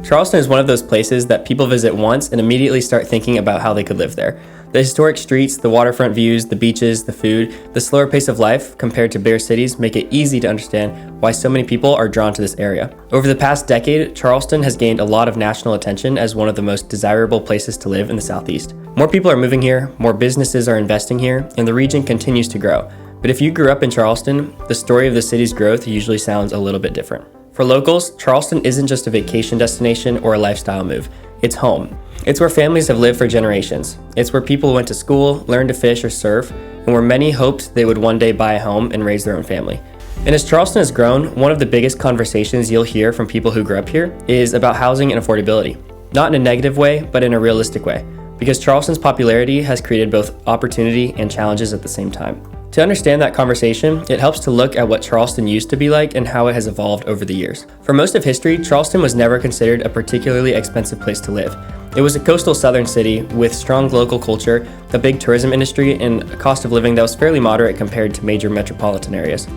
Charleston is one of those places that people visit once and immediately start thinking about how they could live there. The historic streets, the waterfront views, the beaches, the food, the slower pace of life compared to bigger cities make it easy to understand why so many people are drawn to this area. Over the past decade, Charleston has gained a lot of national attention as one of the most desirable places to live in the Southeast. More people are moving here, more businesses are investing here, and the region continues to grow. But if you grew up in Charleston, the story of the city's growth usually sounds a little bit different. For locals, Charleston isn't just a vacation destination or a lifestyle move. It's home. It's where families have lived for generations. It's where people went to school, learned to fish or surf, and where many hoped they would one day buy a home and raise their own family. And as Charleston has grown, one of the biggest conversations you'll hear from people who grew up here is about housing and affordability. Not in a negative way, but in a realistic way, because Charleston's popularity has created both opportunity and challenges at the same time. To understand that conversation, it helps to look at what Charleston used to be like and how it has evolved over the years. For most of history, Charleston was never considered a particularly expensive place to live. It was a coastal southern city with strong local culture, a big tourism industry, and a cost of living that was fairly moderate compared to major metropolitan areas.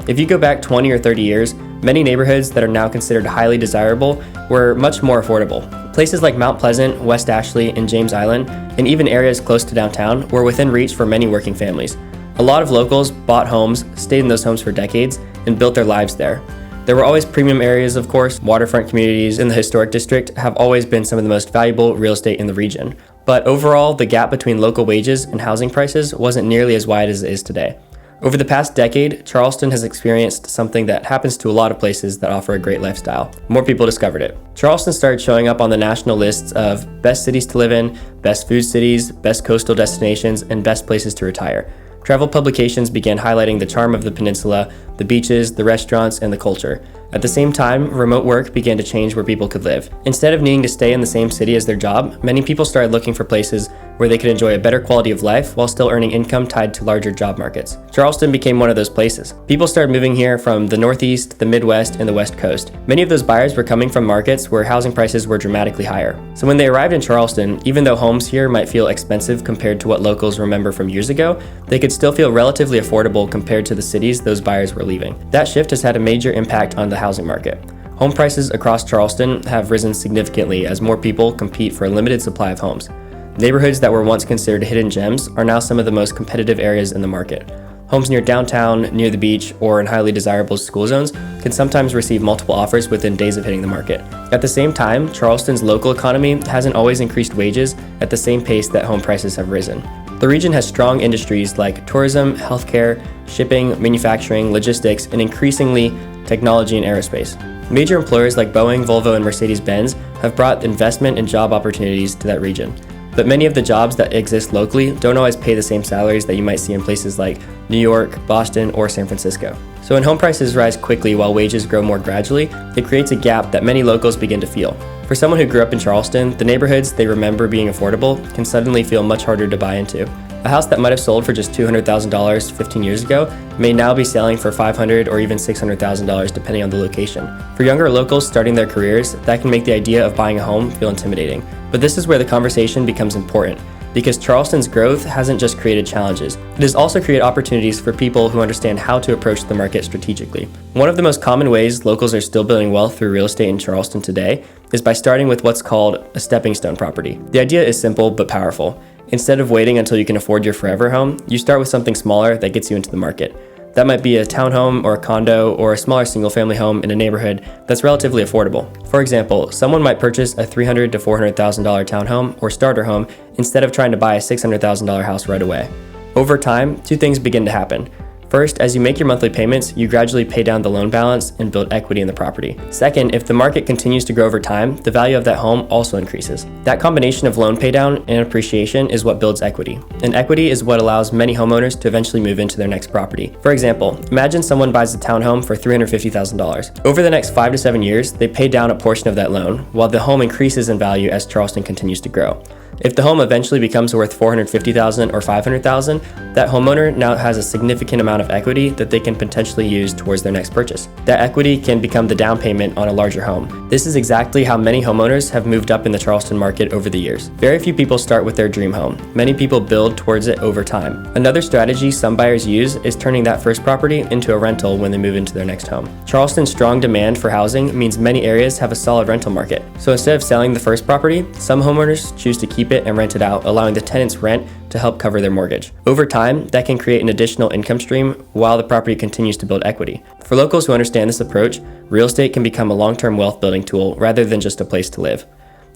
If you go back 20 or 30 years, many neighborhoods that are now considered highly desirable were much more affordable. Places like Mount Pleasant, West Ashley, and James Island, and even areas close to downtown, were within reach for many working families. A lot of locals bought homes, stayed in those homes for decades, and built their lives there. There were always premium areas, of course. Waterfront communities in the historic district have always been some of the most valuable real estate in the region. But overall, the gap between local wages and housing prices wasn't nearly as wide as it is today. Over the past decade, Charleston has experienced something that happens to a lot of places that offer a great lifestyle. More people discovered it. Charleston started showing up on the national lists of best cities to live in, best food cities, best coastal destinations, and best places to retire. Travel publications began highlighting the charm of the peninsula, the beaches, the restaurants, and the culture. At the same time, remote work began to change where people could live. Instead of needing to stay in the same city as their job, many people started looking for places where they could enjoy a better quality of life while still earning income tied to larger job markets. Charleston became one of those places. People started moving here from the Northeast, the Midwest, and the West Coast. Many of those buyers were coming from markets where housing prices were dramatically higher. So when they arrived in Charleston, even though homes here might feel expensive compared to what locals remember from years ago, they could still feel relatively affordable compared to the cities those buyers were leaving. That shift has had a major impact on the housing market. Home prices across Charleston have risen significantly as more people compete for a limited supply of homes. Neighborhoods that were once considered hidden gems are now some of the most competitive areas in the market. Homes near downtown, near the beach, or in highly desirable school zones can sometimes receive multiple offers within days of hitting the market. At the same time, Charleston's local economy hasn't always increased wages at the same pace that home prices have risen. The region has strong industries like tourism, healthcare, shipping, manufacturing, logistics, and increasingly technology and aerospace. Major employers like Boeing, Volvo, and Mercedes-Benz have brought investment and job opportunities to that region. But many of the jobs that exist locally don't always pay the same salaries that you might see in places like New York, Boston, or San Francisco. So when home prices rise quickly while wages grow more gradually, it creates a gap that many locals begin to feel. For someone who grew up in Charleston, the neighborhoods they remember being affordable can suddenly feel much harder to buy into. A house that might have sold for just $200,000 15 years ago may now be selling for $500,000 or even $600,000 depending on the location. For younger locals starting their careers, that can make the idea of buying a home feel intimidating. But this is where the conversation becomes important, because Charleston's growth hasn't just created challenges. It has also created opportunities for people who understand how to approach the market strategically. One of the most common ways locals are still building wealth through real estate in Charleston today is by starting with what's called a stepping stone property. The idea is simple but powerful. Instead of waiting until you can afford your forever home, you start with something smaller that gets you into the market. That might be a townhome or a condo or a smaller single-family home in a neighborhood that's relatively affordable. For example, someone might purchase a $300,000 to $400,000 townhome or starter home instead of trying to buy a $600,000 house right away. Over time, two things begin to happen. First, as you make your monthly payments, you gradually pay down the loan balance and build equity in the property. Second, if the market continues to grow over time, the value of that home also increases. That combination of loan paydown and appreciation is what builds equity. And equity is what allows many homeowners to eventually move into their next property. For example, imagine someone buys a townhome for $350,000. Over the next 5 to 7 years, they pay down a portion of that loan, while the home increases in value as Charleston continues to grow. If the home eventually becomes worth $450,000 or $500,000, that homeowner now has a significant amount of equity that they can potentially use towards their next purchase. That equity can become the down payment on a larger home. This is exactly how many homeowners have moved up in the Charleston market over the years. Very few people start with their dream home. Many people build towards it over time. Another strategy some buyers use is turning that first property into a rental when they move into their next home. Charleston's strong demand for housing means many areas have a solid rental market. So instead of selling the first property, some homeowners choose to keep it and rent it out, allowing the tenant's rent to help cover their mortgage. Over time, that can create an additional income stream while the property continues to build equity. For locals who understand this approach, real estate can become a long-term wealth building tool rather than just a place to live.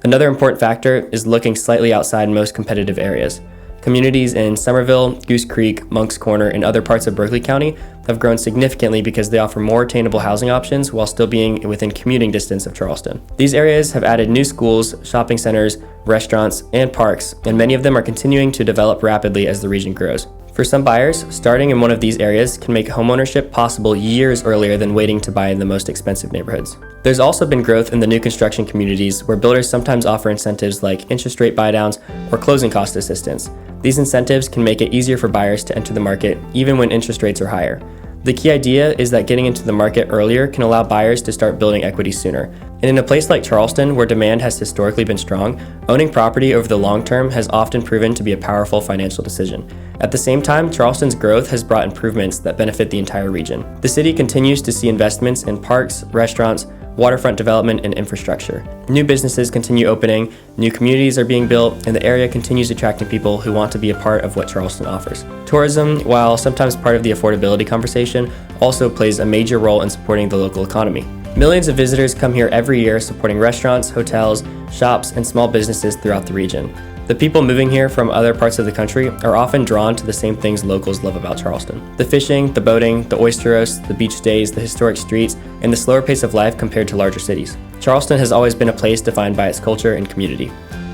Another important factor is looking slightly outside most competitive areas. Communities in Somerville, Goose Creek, Moncks Corner, and other parts of Berkeley County have grown significantly because they offer more attainable housing options while still being within commuting distance of Charleston. These areas have added new schools, shopping centers, restaurants, and parks, and many of them are continuing to develop rapidly as the region grows. For some buyers, starting in one of these areas can make homeownership possible years earlier than waiting to buy in the most expensive neighborhoods. There's also been growth in the new construction communities where builders sometimes offer incentives like interest rate buydowns or closing cost assistance. These incentives can make it easier for buyers to enter the market even when interest rates are higher. The key idea is that getting into the market earlier can allow buyers to start building equity sooner. And in a place like Charleston, where demand has historically been strong, owning property over the long term has often proven to be a powerful financial decision. At the same time, Charleston's growth has brought improvements that benefit the entire region. The city continues to see investments in parks, restaurants, waterfront development, and infrastructure. New businesses continue opening, new communities are being built, and the area continues attracting people who want to be a part of what Charleston offers. Tourism, while sometimes part of the affordability conversation, also plays a major role in supporting the local economy. Millions of visitors come here every year supporting restaurants, hotels, shops, and small businesses throughout the region. The people moving here from other parts of the country are often drawn to the same things locals love about Charleston. The fishing, the boating, the oyster roasts, the beach stays, the historic streets, and the slower pace of life compared to larger cities. Charleston has always been a place defined by its culture and community.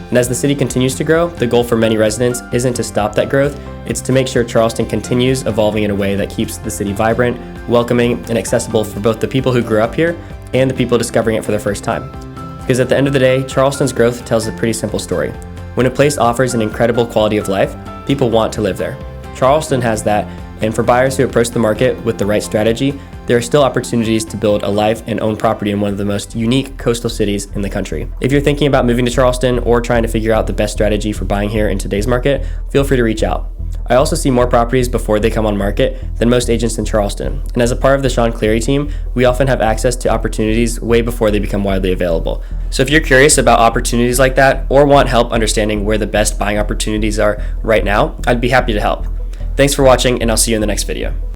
And as the city continues to grow, the goal for many residents isn't to stop that growth, it's to make sure Charleston continues evolving in a way that keeps the city vibrant, welcoming, and accessible for both the people who grew up here and the people discovering it for the first time. Because at the end of the day, Charleston's growth tells a pretty simple story. When a place offers an incredible quality of life, people want to live there. Charleston has that, and for buyers who approach the market with the right strategy, there are still opportunities to build a life and own property in one of the most unique coastal cities in the country. If you're thinking about moving to Charleston or trying to figure out the best strategy for buying here in today's market, feel free to reach out. I also see more properties before they come on market than most agents in Charleston, and as a part of the Sean Cleary team, we often have access to opportunities way before they become widely available. So if you're curious about opportunities like that or want help understanding where the best buying opportunities are right now, I'd be happy to help. Thanks for watching, and I'll see you in the next video.